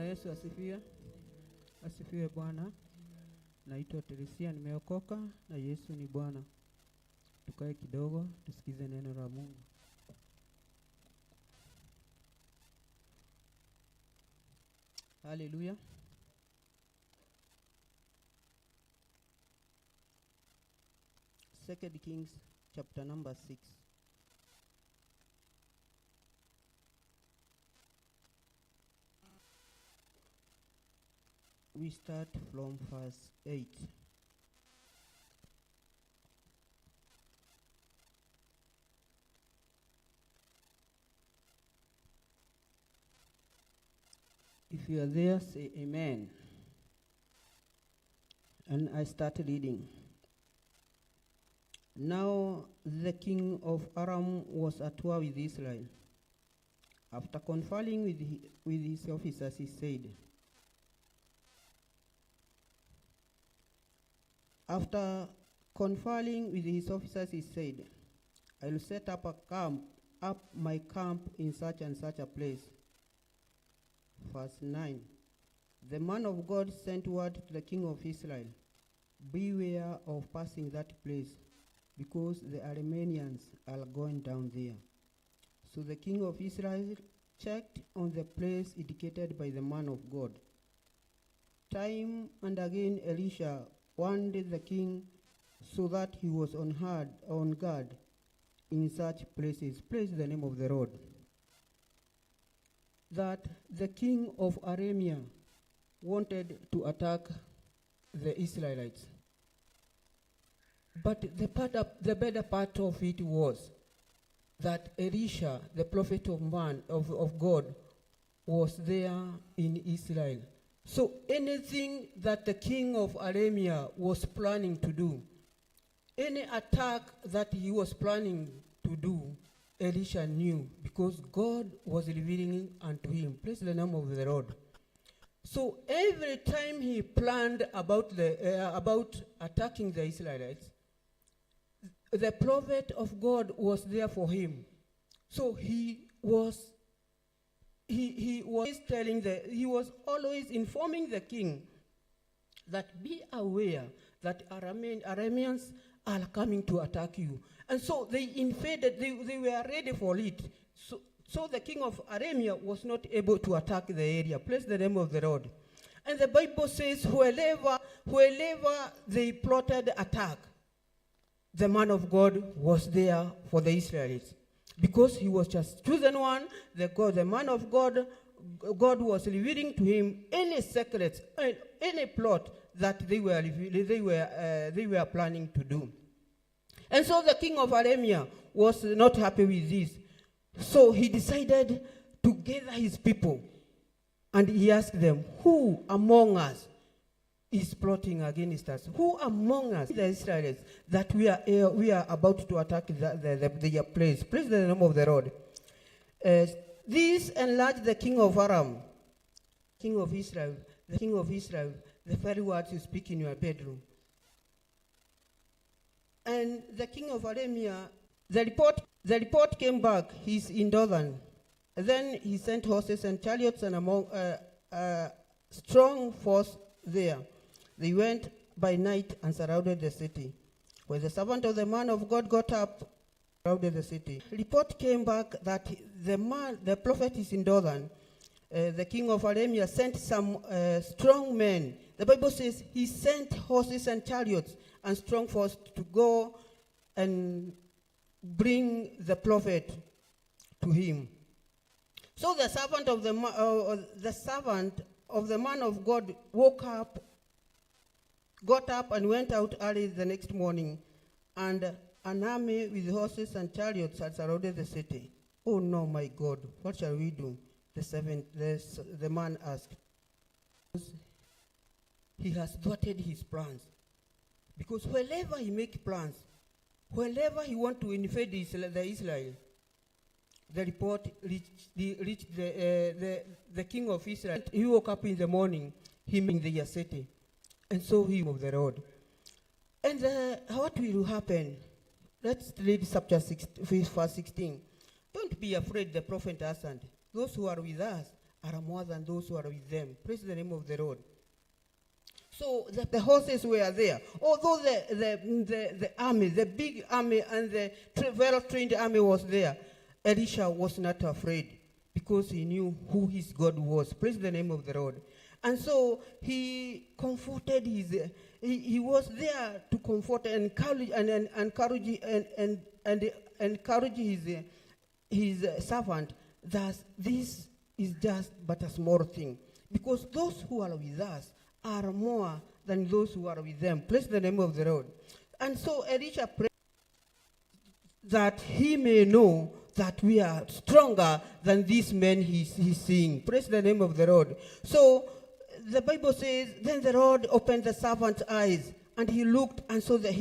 Yesu asifiwe. Asifiwe Bwana. Naitwa Teresia, nimeokoka na Yesu ni Bwana. Tukae kidogo tusikize neno la Mungu. Hallelujah. Second Kings chapter number 6. We start from verse 8. If you are there, say amen. And I start reading. Now the king of Aram was at war with Israel. After conferring with his officers, he said, I will set up my camp in such and such a place. Verse 9. The man of God sent word to the king of Israel, beware of passing that place, because the Arameans are going down there. So the king of Israel checked on the place indicated by the man of God. Time and again Elisha warned the king so that he was on guard in such places. Praise the name of the Lord. That the king of Aramea wanted to attack the Israelites. But the better part of it was that Elisha, the prophet of God, was there in Israel. So anything that the king of Aramea was planning to do, any attack that he was planning to do, Elisha knew, because God was revealing unto him. Praise the name of the Lord. So every time he planned about attacking the Israelites, the prophet of God was there for him. So he was always informing the king that be aware that Arameans are coming to attack you. And so they invaded, they were ready for it. So the king of Aramea was not able to attack the area. Praise the name of the Lord. And the Bible says, wherever they plotted attack, the man of God was there for the Israelites. Because he was just chosen one, the man of God was revealing to him any secrets, any plot that they were planning to do. And so the king of Aramea was not happy with this. So he decided to gather his people. And he asked them, who among us is plotting against us? Who among us, the Israelites, that we are about to attack their place? Praise the name of the Lord. This enlarged the king of Aram, king of Israel, the very words you speak in your bedroom. And the king of Aramea, the report came back, he's in Dothan. Then he sent horses and chariots and a strong force there. They went by night and surrounded the city. When the servant of the man of God got up, surrounded the city. Report came back that the prophet is in Dothan. The king of Aramea sent some strong men. The Bible says he sent horses and chariots and strong force to go and bring the prophet to him. So the servant of the man of God got up and went out early the next morning, and an army with horses and chariots had surrounded the city. Oh no, my God, what shall we do? The man asked. He has thwarted his plans. Because wherever he makes plans, wherever he wants to invade the Israel, the report reached the king of Israel. He woke up in the morning, him in the city, and saw him of the road. And what will happen? Let's read chapter 6, verse 16. Don't be afraid, the prophet answered. Those who are with us are more than those who are with them. Praise the name of the Lord. So that the horses were there. Although the army, the big army and the well-trained army was there, Elisha was not afraid because he knew who his God was. Praise the name of the Lord. And so he comforted he was there to comfort and encourage his servant that this is just but a small thing. Because those who are with us are more than those who are with them. Praise the name of the Lord. And so Elisha prayed that he may know that we are stronger than these men he's seeing. Praise the name of the Lord. So the Bible says, then the Lord opened the servant's eyes, and he looked and saw that